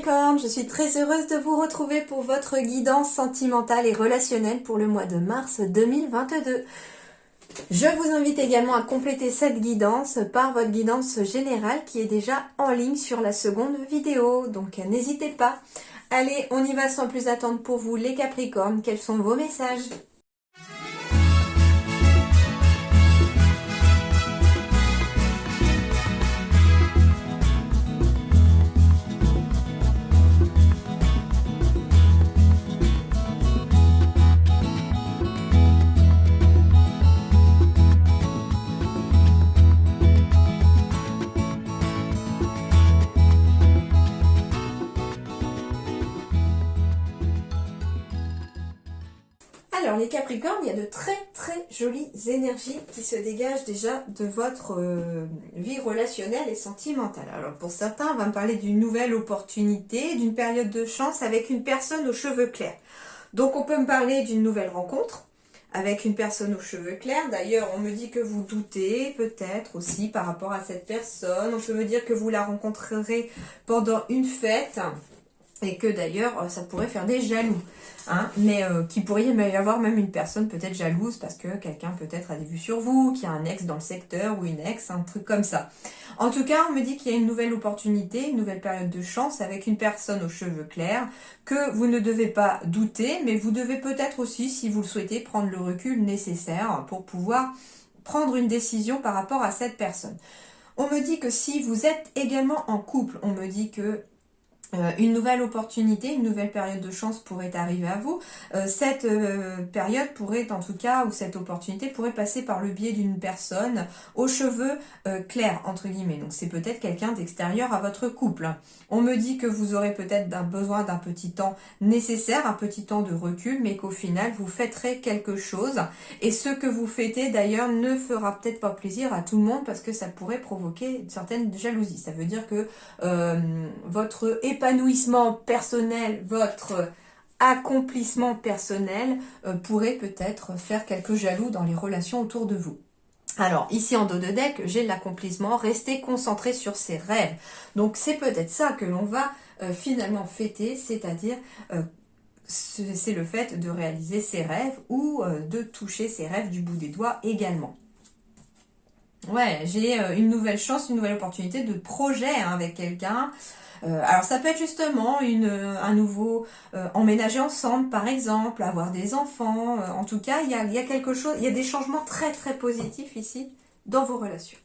Capricorne, je suis très heureuse de vous retrouver pour votre guidance sentimentale et relationnelle pour le mois de mars 2022. Je vous invite également à compléter cette guidance par votre guidance générale qui est déjà en ligne sur la seconde vidéo, donc n'hésitez pas. Allez, on y va sans plus attendre pour vous les Capricornes, quels sont vos messages ? Alors les Capricornes, il y a de très jolies énergies qui se dégagent déjà de votre vie relationnelle et sentimentale. Alors pour certains, on va me parler d'une nouvelle opportunité, d'une période de chance avec une personne aux cheveux clairs. Donc on peut me parler d'une nouvelle rencontre avec une personne aux cheveux clairs. D'ailleurs, on me dit que vous doutez peut-être aussi par rapport à cette personne. On peut me dire que vous la rencontrerez pendant une fête. Et que d'ailleurs, ça pourrait faire des jaloux. Hein, mais qu'il pourrait y avoir même une personne peut-être jalouse parce que quelqu'un peut-être a des vues sur vous, qui a un ex dans le secteur ou une ex, un truc comme ça. En tout cas, on me dit qu'il y a une nouvelle opportunité, une nouvelle période de chance avec une personne aux cheveux clairs que vous ne devez pas douter, mais vous devez peut-être aussi, si vous le souhaitez, prendre le recul nécessaire pour pouvoir prendre une décision par rapport à cette personne. On me dit que si vous êtes également en couple, on me dit que une nouvelle opportunité, une nouvelle période de chance pourrait arriver à vous. Cette période pourrait en tout cas, ou cette opportunité pourrait passer par le biais d'une personne aux cheveux clairs, entre guillemets. Donc c'est peut-être quelqu'un d'extérieur à votre couple. On me dit que vous aurez peut-être besoin d'un petit temps nécessaire, un petit temps de recul, mais qu'au final vous fêterez quelque chose. Et ce que vous fêtez d'ailleurs ne fera peut-être pas plaisir à tout le monde parce que ça pourrait provoquer une certaine jalousie. Ça veut dire que votre épanouissement personnel, votre accomplissement personnel pourrait peut-être faire quelques jaloux dans les relations autour de vous. Alors, ici en dos de deck, j'ai l'accomplissement, restez concentré sur ses rêves. Donc, c'est peut-être ça que l'on va finalement fêter, c'est-à-dire c'est le fait de réaliser ses rêves ou de toucher ses rêves du bout des doigts également. Ouais, j'ai une nouvelle chance, une nouvelle opportunité de projet avec quelqu'un. Alors ça peut être justement un nouveau emménager ensemble par exemple, avoir des enfants. En tout cas, il y a quelque chose, il y a des changements très positifs ici dans vos relations.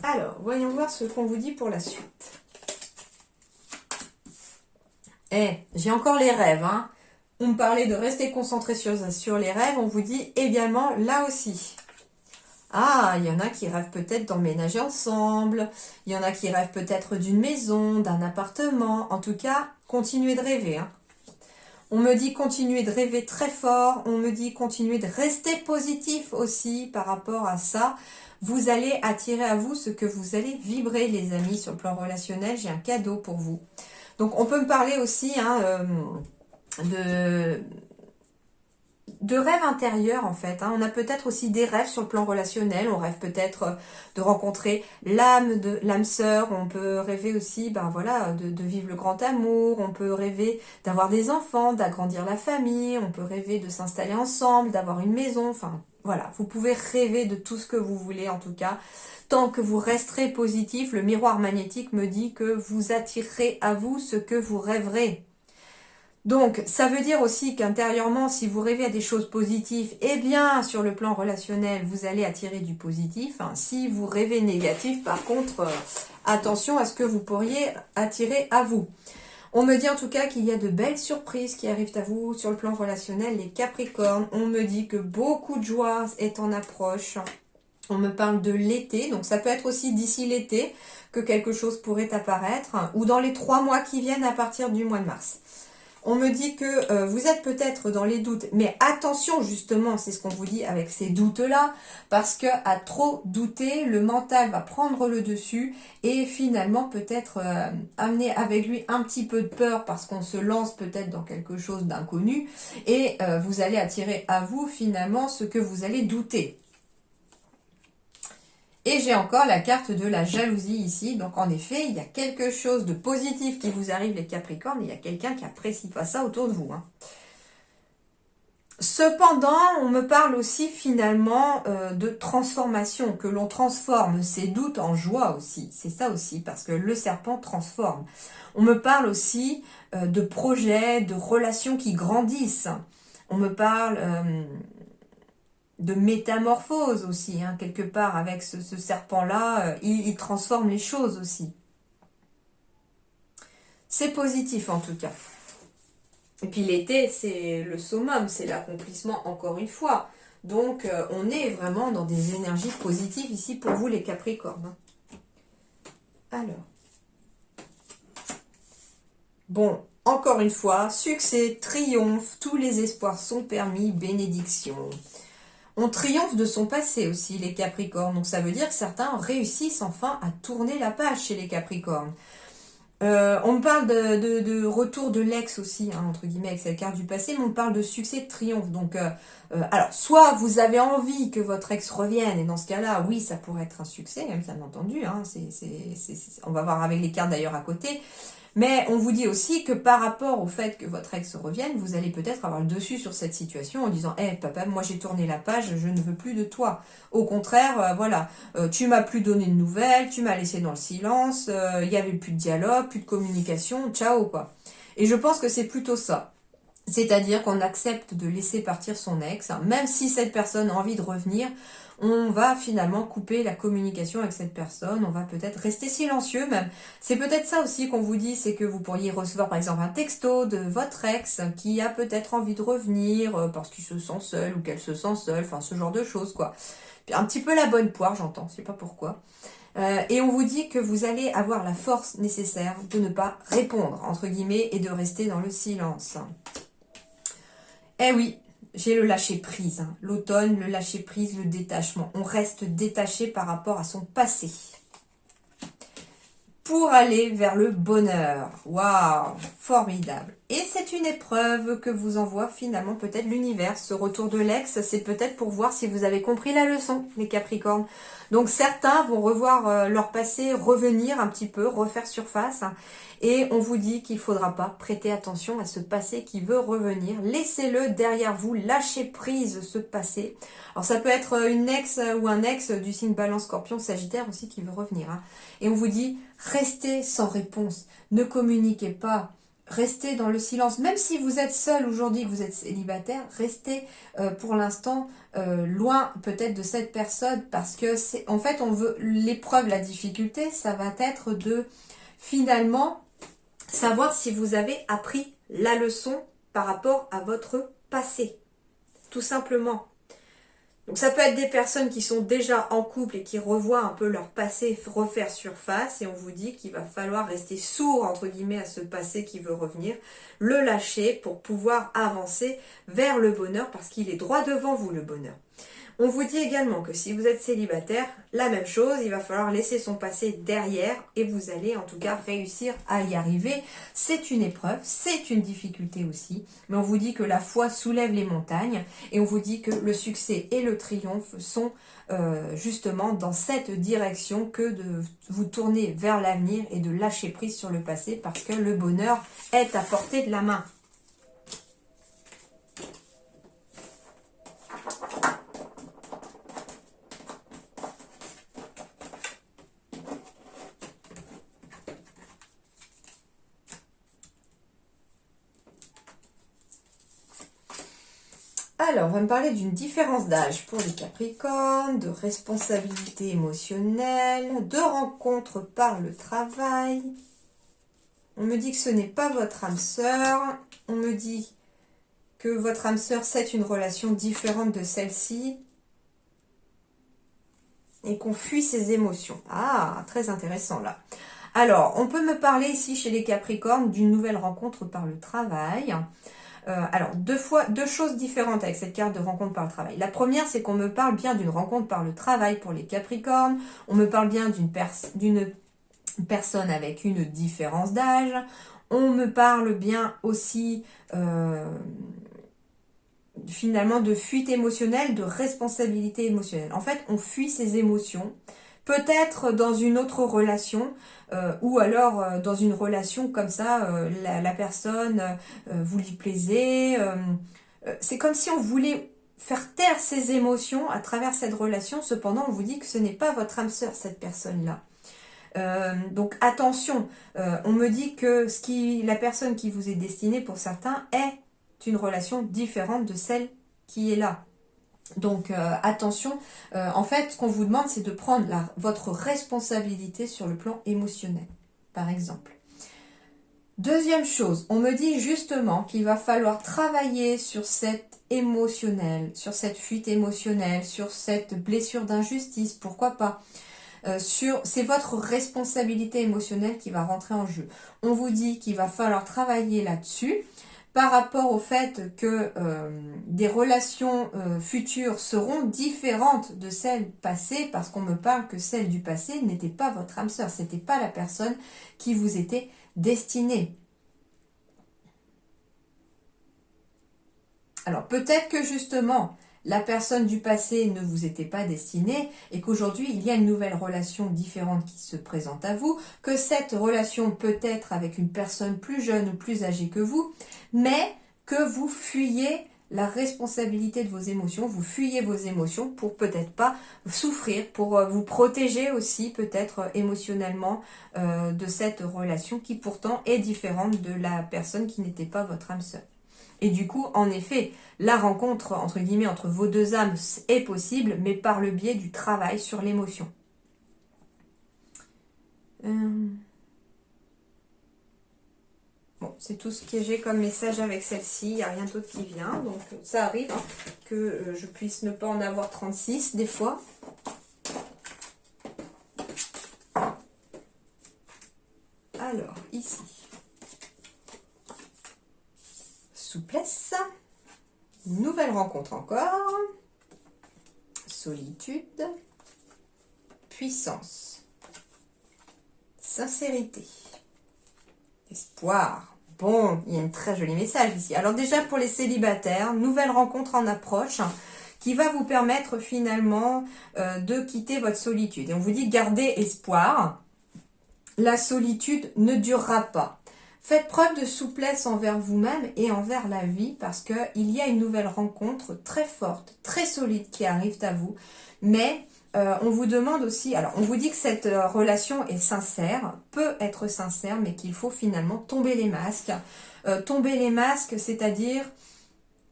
Alors, voyons voir ce qu'on vous dit pour la suite. J'ai encore les rêves, hein. On me parlait de rester concentré sur les rêves, on vous dit également là aussi. Ah, il y en a qui rêvent peut-être d'emménager ensemble, il y en a qui rêvent peut-être d'une maison, d'un appartement, en tout cas, continuez de rêver, hein. On me dit continuez de rêver très fort, on me dit continuez de rester positif aussi par rapport à ça. Vous allez attirer à vous ce que vous allez vibrer les amis sur le plan relationnel, j'ai un cadeau pour vous. Donc, on peut me parler aussi hein, de rêves intérieurs, en fait. Hein. On a peut-être aussi des rêves sur le plan relationnel. On rêve peut-être de rencontrer l'âme sœur. On peut rêver aussi voilà, de vivre le grand amour. On peut rêver d'avoir des enfants, d'agrandir la famille. On peut rêver de s'installer ensemble, d'avoir une maison. Enfin, voilà, vous pouvez rêver de tout ce que vous voulez, en tout cas. Tant que vous resterez positif, le miroir magnétique me dit que vous attirerez à vous ce que vous rêverez. Donc, ça veut dire aussi qu'intérieurement, si vous rêvez à des choses positives, eh bien, sur le plan relationnel, vous allez attirer du positif. Hein. Si vous rêvez négatif, par contre, attention à ce que vous pourriez attirer à vous. On me dit en tout cas qu'il y a de belles surprises qui arrivent à vous sur le plan relationnel, les Capricornes. On me dit que beaucoup de joie est en approche. On me parle de l'été, donc ça peut être aussi d'ici l'été que quelque chose pourrait apparaître, ou dans les 3 mois qui viennent à partir du mois de mars. On me dit que vous êtes peut-être dans les doutes, mais attention justement, c'est ce qu'on vous dit avec ces doutes-là, parce que à trop douter, le mental va prendre le dessus et finalement peut-être amener avec lui un petit peu de peur parce qu'on se lance peut-être dans quelque chose d'inconnu et vous allez attirer à vous finalement ce que vous allez douter. Et j'ai encore la carte de la jalousie ici. Donc en effet, il y a quelque chose de positif qui vous arrive les Capricornes. Il y a quelqu'un qui n'apprécie pas ça autour de vous. Cependant, on me parle aussi finalement de transformation, que l'on transforme ses doutes en joie aussi. C'est ça aussi, parce que le serpent transforme. On me parle aussi de projets, de relations qui grandissent. On me parle de métamorphose aussi, quelque part, avec ce serpent-là, il transforme les choses aussi. C'est positif en tout cas. Et puis l'été, c'est le summum, c'est l'accomplissement encore une fois. Donc on est vraiment dans des énergies positives ici pour vous les Capricornes. Alors. Bon, encore une fois, succès, triomphe, tous les espoirs sont permis, bénédiction. On triomphe de son passé aussi, les Capricornes. Donc ça veut dire que certains réussissent enfin à tourner la page chez les Capricornes. On me parle de retour de l'ex aussi, entre guillemets, avec cette carte du passé, mais on parle de succès, de triomphe. Donc, alors, soit vous avez envie que votre ex revienne, et dans ce cas-là, oui, ça pourrait être un succès, même bien entendu. On va voir avec les cartes d'ailleurs à côté. Mais on vous dit aussi que par rapport au fait que votre ex revienne, vous allez peut-être avoir le dessus sur cette situation en disant « Hé papa, moi j'ai tourné la page, je ne veux plus de toi. Au contraire, voilà, tu m'as plus donné de nouvelles, tu m'as laissé dans le silence, il n'y avait plus de dialogue, plus de communication, ciao quoi. » Et je pense que c'est plutôt ça. C'est-à-dire qu'on accepte de laisser partir son ex, même si cette personne a envie de revenir, on va finalement couper la communication avec cette personne, on va peut-être rester silencieux même. C'est peut-être ça aussi qu'on vous dit, c'est que vous pourriez recevoir par exemple un texto de votre ex qui a peut-être envie de revenir parce qu'il se sent seul ou qu'elle se sent seule, enfin ce genre de choses quoi. Un petit peu la bonne poire, j'entends, je sais pas pourquoi. Et on vous dit que vous allez avoir la force nécessaire de ne pas répondre, entre guillemets, et de rester dans le silence. Eh oui, j'ai le lâcher-prise. L'automne, le lâcher-prise, le détachement. On reste détaché par rapport à son passé. Pour aller vers le bonheur. Waouh, formidable. Et c'est une épreuve que vous envoie finalement peut-être l'univers. Ce retour de l'ex, c'est peut-être pour voir si vous avez compris la leçon, les Capricornes. Donc certains vont revoir leur passé revenir un petit peu, refaire surface. Et on vous dit qu'il ne faudra pas prêter attention à ce passé qui veut revenir. Laissez-le derrière vous, lâchez prise ce passé. Alors ça peut être une ex ou un ex du signe Balance, Scorpion, Sagittaire aussi qui veut revenir. Et on vous dit, restez sans réponse, ne communiquez pas. Restez dans le silence, même si vous êtes seul aujourd'hui, que vous êtes célibataire, restez pour l'instant loin peut-être de cette personne parce que c'est en fait on veut l'épreuve, la difficulté, ça va être de finalement savoir si vous avez appris la leçon par rapport à votre passé, tout simplement. Donc ça peut être des personnes qui sont déjà en couple et qui revoient un peu leur passé refaire surface et on vous dit qu'il va falloir rester sourd entre guillemets à ce passé qui veut revenir, le lâcher pour pouvoir avancer vers le bonheur parce qu'il est droit devant vous le bonheur. On vous dit également que si vous êtes célibataire, la même chose, il va falloir laisser son passé derrière et vous allez en tout cas réussir à y arriver. C'est une épreuve, c'est une difficulté aussi, mais on vous dit que la foi soulève les montagnes et on vous dit que le succès et le triomphe sont justement dans cette direction que de vous tourner vers l'avenir et de lâcher prise sur le passé parce que le bonheur est à portée de la main. Alors, on va me parler d'une différence d'âge pour les Capricornes, de responsabilité émotionnelle, de rencontres par le travail. On me dit que ce n'est pas votre âme sœur. On me dit que votre âme sœur, c'est une relation différente de celle-ci. Et qu'on fuit ses émotions. Ah, très intéressant là. Alors, on peut me parler ici chez les Capricornes d'une nouvelle rencontre par le travail. Alors, deux choses différentes avec cette carte de rencontre par le travail. La première, c'est qu'on me parle bien d'une rencontre par le travail pour les Capricornes. On me parle bien d'une personne avec une différence d'âge. On me parle bien aussi finalement de fuite émotionnelle, de responsabilité émotionnelle. En fait, on fuit ses émotions, peut-être dans une autre relation, ou alors dans une relation comme ça, la personne, vous lui plaisez. C'est comme si on voulait faire taire ses émotions à travers cette relation, cependant on vous dit que ce n'est pas votre âme sœur, cette personne-là. Donc attention, on me dit que la personne qui vous est destinée pour certains est une relation différente de celle qui est là. Donc attention, en fait ce qu'on vous demande c'est de prendre votre responsabilité sur le plan émotionnel, par exemple. Deuxième chose, on me dit justement qu'il va falloir travailler sur cette émotionnelle, sur cette fuite émotionnelle, sur cette blessure d'injustice, pourquoi pas. C'est votre responsabilité émotionnelle qui va rentrer en jeu. On vous dit qu'il va falloir travailler là-dessus par rapport au fait que des relations futures seront différentes de celles passées, parce qu'on me parle que celles du passé n'étaient pas votre âme sœur, c'était pas la personne qui vous était destinée. Alors peut-être que justement la personne du passé ne vous était pas destinée et qu'aujourd'hui il y a une nouvelle relation différente qui se présente à vous, que cette relation peut être avec une personne plus jeune ou plus âgée que vous, mais que vous fuyez la responsabilité de vos émotions, vous fuyez vos émotions pour peut-être pas souffrir, pour vous protéger aussi peut-être émotionnellement de cette relation qui pourtant est différente de la personne qui n'était pas votre âme sœur. Et du coup, en effet, la rencontre, entre guillemets, entre vos deux âmes est possible, mais par le biais du travail sur l'émotion. Bon, c'est tout ce que j'ai comme message avec celle-ci, il n'y a rien d'autre qui vient. Donc ça arrive hein, que je puisse ne pas en avoir 36 des fois. Alors, ici. Souplesse. Nouvelle rencontre encore. Solitude. Puissance. Sincérité. Espoir. Bon, il y a un très joli message ici. Alors déjà pour les célibataires, nouvelle rencontre en approche qui va vous permettre finalement de quitter votre solitude. Et on vous dit gardez espoir. La solitude ne durera pas. Faites preuve de souplesse envers vous-même et envers la vie parce qu'il y a une nouvelle rencontre très forte, très solide qui arrive à vous. Mais on vous demande aussi, alors on vous dit que cette relation est sincère, peut être sincère, mais qu'il faut finalement tomber les masques. Tomber les masques, c'est-à-dire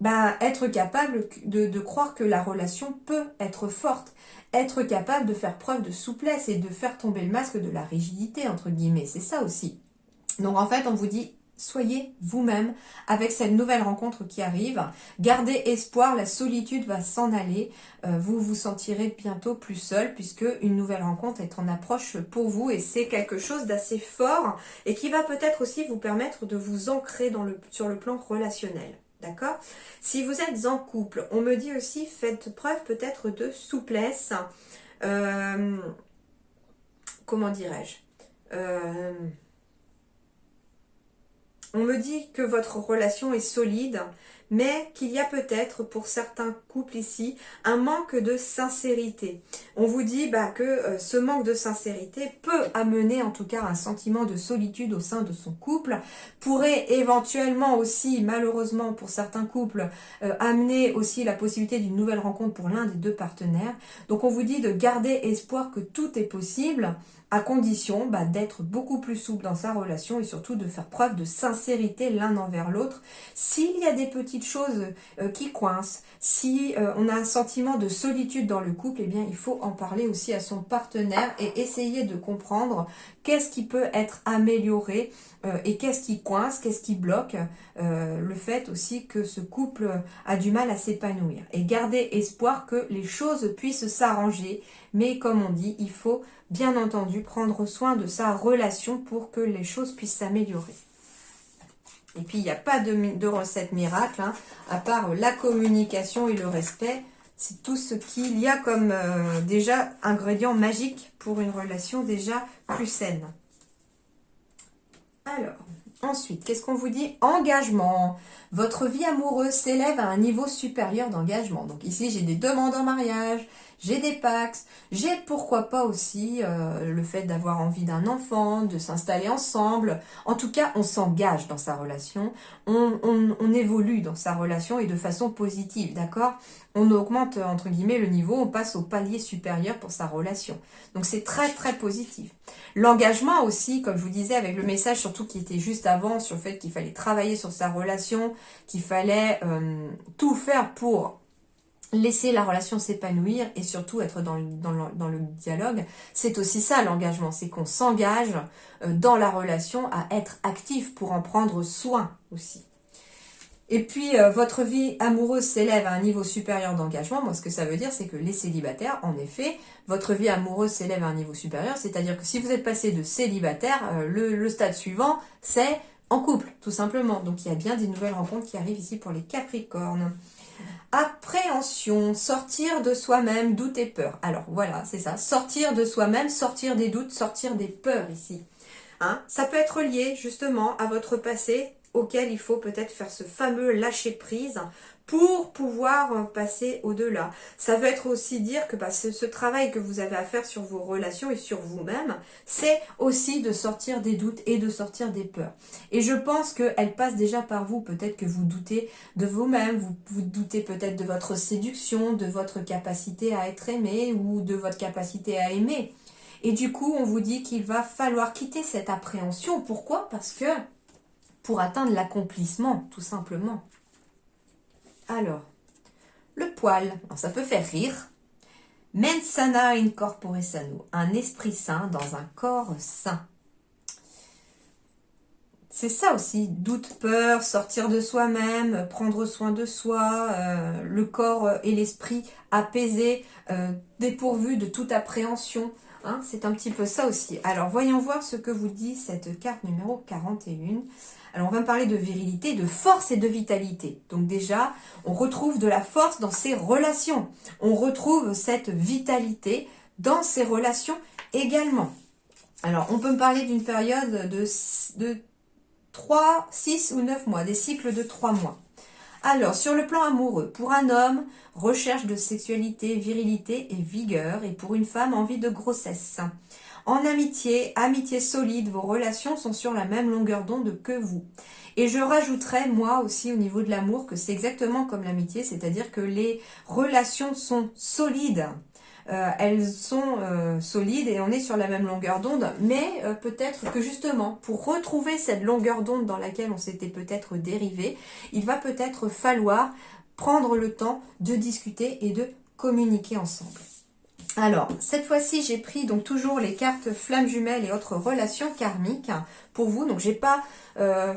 être capable de croire que la relation peut être forte. Être capable de faire preuve de souplesse et de faire tomber le masque de la rigidité, entre guillemets. C'est ça aussi. Donc en fait, on vous dit, soyez vous-même avec cette nouvelle rencontre qui arrive. Gardez espoir, la solitude va s'en aller. Vous vous sentirez bientôt plus seul puisque une nouvelle rencontre est en approche pour vous. Et c'est quelque chose d'assez fort et qui va peut-être aussi vous permettre de vous ancrer sur le plan relationnel. D'accord? Si vous êtes en couple, on me dit aussi, faites preuve peut-être de souplesse. Comment dirais-je on me dit que votre relation est solide, mais qu'il y a peut-être pour certains couples ici un manque de sincérité. On vous dit que ce manque de sincérité peut amener en tout cas un sentiment de solitude au sein de son couple, pourrait éventuellement aussi, malheureusement pour certains couples, amener aussi la possibilité d'une nouvelle rencontre pour l'un des deux partenaires. Donc on vous dit de garder espoir que tout est possible, à condition d'être beaucoup plus souple dans sa relation et surtout de faire preuve de sincérité l'un envers l'autre. S'il y a des petits petites choses qui coincent, si on a un sentiment de solitude dans le couple, eh bien, il faut en parler aussi à son partenaire et essayer de comprendre qu'est-ce qui peut être amélioré et qu'est-ce qui coince, qu'est-ce qui bloque le fait aussi que ce couple a du mal à s'épanouir. Et garder espoir que les choses puissent s'arranger, mais comme on dit, il faut bien entendu prendre soin de sa relation pour que les choses puissent s'améliorer. Et puis, il n'y a pas de recette miracle, hein, à part la communication et le respect. C'est tout ce qu'il y a comme déjà ingrédient magique pour une relation déjà plus saine. Alors, ensuite, qu'est-ce qu'on vous dit? Engagement. Votre vie amoureuse s'élève à un niveau supérieur d'engagement. Donc ici, j'ai des demandes en mariage, j'ai des pax, j'ai pourquoi pas aussi le fait d'avoir envie d'un enfant, de s'installer ensemble. En tout cas, on s'engage dans sa relation, on évolue dans sa relation et de façon positive, d'accord? On augmente, entre guillemets, le niveau, on passe au palier supérieur pour sa relation. Donc c'est très très positif. L'engagement aussi, comme je vous disais, avec le message surtout qui était juste avant, sur le fait qu'il fallait travailler sur sa relation, qu'il fallait tout faire pour laisser la relation s'épanouir et surtout être dans le dialogue. C'est aussi ça l'engagement, c'est qu'on s'engage dans la relation à être actif pour en prendre soin aussi. Et puis, votre vie amoureuse s'élève à un niveau supérieur d'engagement. Moi, ce que ça veut dire, c'est que les célibataires, en effet, votre vie amoureuse s'élève à un niveau supérieur. C'est-à-dire que si vous êtes passé de célibataire, le stade suivant, c'est en couple, tout simplement. Donc, il y a bien des nouvelles rencontres qui arrivent ici pour les Capricornes. Appréhension, sortir de soi-même, doute et peur. Alors, voilà, c'est ça. Sortir de soi-même, sortir des doutes, sortir des peurs ici. Hein, ça peut être lié, justement, à votre passé, auquel il faut peut-être faire ce fameux lâcher-prise pour pouvoir passer au-delà. Ça veut être aussi dire que ce travail que vous avez à faire sur vos relations et sur vous-même, c'est aussi de sortir des doutes et de sortir des peurs. Et je pense qu'elle passe déjà par vous. Peut-être que vous doutez de vous-même, vous doutez peut-être de votre séduction, de votre capacité à être aimé ou de votre capacité à aimer. Et du coup, on vous dit qu'il va falloir quitter cette appréhension. Pourquoi? Parce que pour atteindre l'accomplissement, tout simplement. Alors, le poil, alors ça peut faire rire. Mens sana in corpore sano, un esprit sain dans un corps sain. C'est ça aussi, doute, peur, sortir de soi-même, prendre soin de soi, le corps et l'esprit apaisés, dépourvus de toute appréhension. Hein, c'est un petit peu ça aussi. Alors, voyons voir ce que vous dit cette carte numéro 41. Alors, on va me parler de virilité, de force et de vitalité. Donc déjà, on retrouve de la force dans ses relations. On retrouve cette vitalité dans ses relations également. Alors, on peut me parler d'une période de 3, 6 ou 9 mois, des cycles de 3 mois. Alors, sur le plan amoureux, pour un homme, recherche de sexualité, virilité et vigueur. Et pour une femme, envie de grossesse. En amitié, amitié solide, vos relations sont sur la même longueur d'onde que vous. Et je rajouterais, moi aussi, au niveau de l'amour, que c'est exactement comme l'amitié, c'est-à-dire que les relations sont solides. Elles sont solides et on est sur la même longueur d'onde, mais peut-être que justement, pour retrouver cette longueur d'onde dans laquelle on s'était peut-être dérivé, il va peut-être falloir prendre le temps de discuter et de communiquer ensemble. Alors, cette fois-ci, j'ai pris donc toujours les cartes flammes jumelles et autres relations karmiques pour vous. Donc, j'ai pas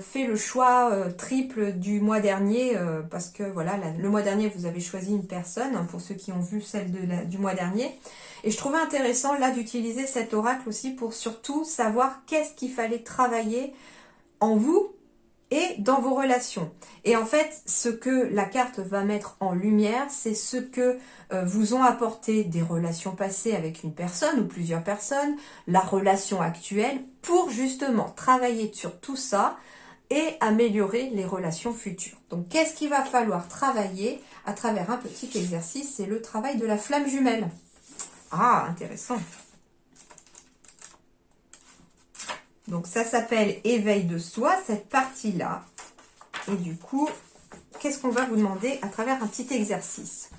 fait le choix triple du mois dernier parce que voilà, le mois dernier, vous avez choisi une personne hein, pour ceux qui ont vu celle du mois dernier. Et je trouvais intéressant là d'utiliser cet oracle aussi pour surtout savoir qu'est-ce qu'il fallait travailler en vous et dans vos relations. Et en fait, ce que la carte va mettre en lumière, c'est ce que vous ont apporté des relations passées avec une personne ou plusieurs personnes, la relation actuelle, pour justement travailler sur tout ça et améliorer les relations futures. Donc, qu'est-ce qu'il va falloir travailler à travers un petit exercice? C'est le travail de la flamme jumelle. Ah, intéressant. Donc, ça s'appelle éveil de soi, cette partie-là. Et du coup, qu'est-ce qu'on va vous demander à travers un petit exercice?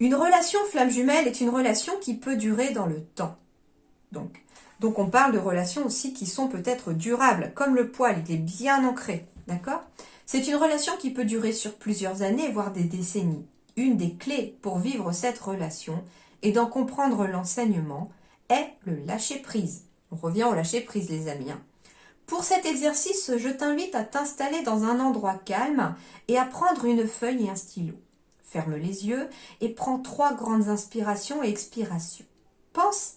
Une relation flamme jumelle est une relation qui peut durer dans le temps. Donc on parle de relations aussi qui sont peut-être durables, comme le poil, il est bien ancré. D'accord? C'est une relation qui peut durer sur plusieurs années, voire des décennies. Une des clés pour vivre cette relation et d'en comprendre l'enseignement est le lâcher-prise. On revient au lâcher-prise, les amis. Pour cet exercice, je t'invite à t'installer dans un endroit calme et à prendre une feuille et un stylo. Ferme les yeux et prends 3 grandes inspirations et expirations. Pense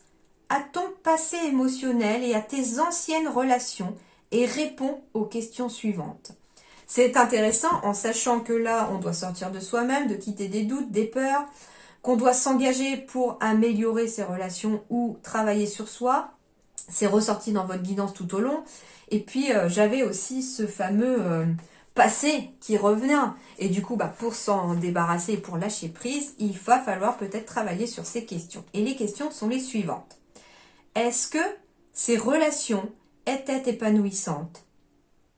à ton passé émotionnel et à tes anciennes relations et réponds aux questions suivantes. C'est intéressant en sachant que là, on doit sortir de soi-même, de quitter des doutes, des peurs, qu'on doit s'engager pour améliorer ses relations ou travailler sur soi. C'est ressorti dans votre guidance tout au long. Et puis, j'avais aussi ce fameux passé qui revenait. Et du coup, pour s'en débarrasser et pour lâcher prise, il va falloir peut-être travailler sur ces questions. Et les questions sont les suivantes. Est-ce que ces relations étaient épanouissantes?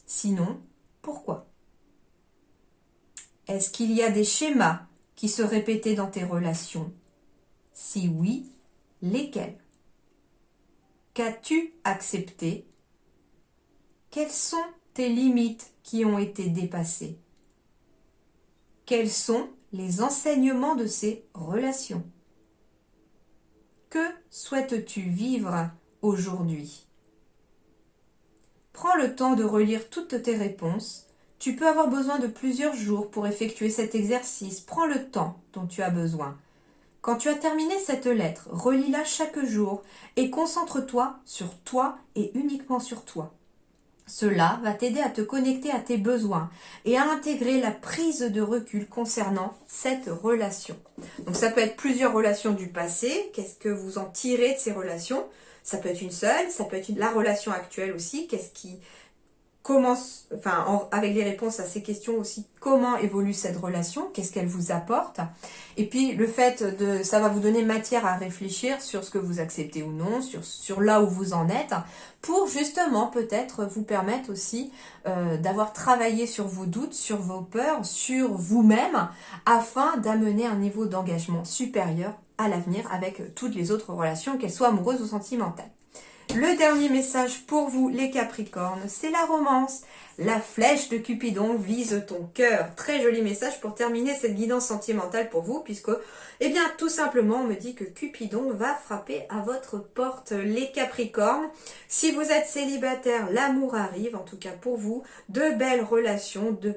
Sinon, pourquoi? Est-ce qu'il y a des schémas qui se répétaient dans tes relations? Si oui, lesquels? Qu'as-tu accepté? Quelles sont tes limites qui ont été dépassées? Quels sont les enseignements de ces relations? Que souhaites-tu vivre aujourd'hui? Prends le temps de relire toutes tes réponses. Tu peux avoir besoin de plusieurs jours pour effectuer cet exercice. Prends le temps dont tu as besoin. Quand tu as terminé cette lettre, relis-la chaque jour et concentre-toi sur toi et uniquement sur toi. Cela va t'aider à te connecter à tes besoins et à intégrer la prise de recul concernant cette relation. Donc ça peut être plusieurs relations du passé. Qu'est-ce que vous en tirez de ces relations? Ça peut être une seule, ça peut être la relation actuelle aussi. Qu'est-ce qui commence, avec les réponses à ces questions aussi, comment évolue cette relation, qu'est-ce qu'elle vous apporte, et puis le fait ça va vous donner matière à réfléchir sur ce que vous acceptez ou non, sur là où vous en êtes, pour justement peut-être vous permettre aussi d'avoir travaillé sur vos doutes, sur vos peurs, sur vous-même, afin d'amener un niveau d'engagement supérieur à l'avenir avec toutes les autres relations, qu'elles soient amoureuses ou sentimentales. Le dernier message pour vous, les Capricornes, c'est la romance. La flèche de Cupidon vise ton cœur. Très joli message pour terminer cette guidance sentimentale pour vous, puisque, tout simplement, on me dit que Cupidon va frapper à votre porte, les Capricornes. Si vous êtes célibataire, l'amour arrive, en tout cas pour vous. De belles relations, de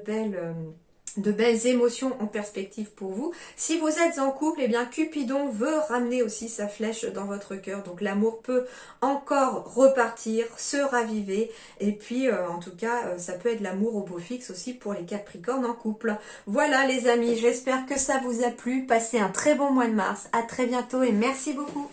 belles émotions en perspective pour vous. Si vous êtes en couple, Cupidon veut ramener aussi sa flèche dans votre cœur. Donc l'amour peut encore repartir, se raviver. Et puis, en tout cas, ça peut être l'amour au beau fixe aussi pour les Capricornes en couple. Voilà les amis, j'espère que ça vous a plu. Passez un très bon mois de mars. À très bientôt et merci beaucoup.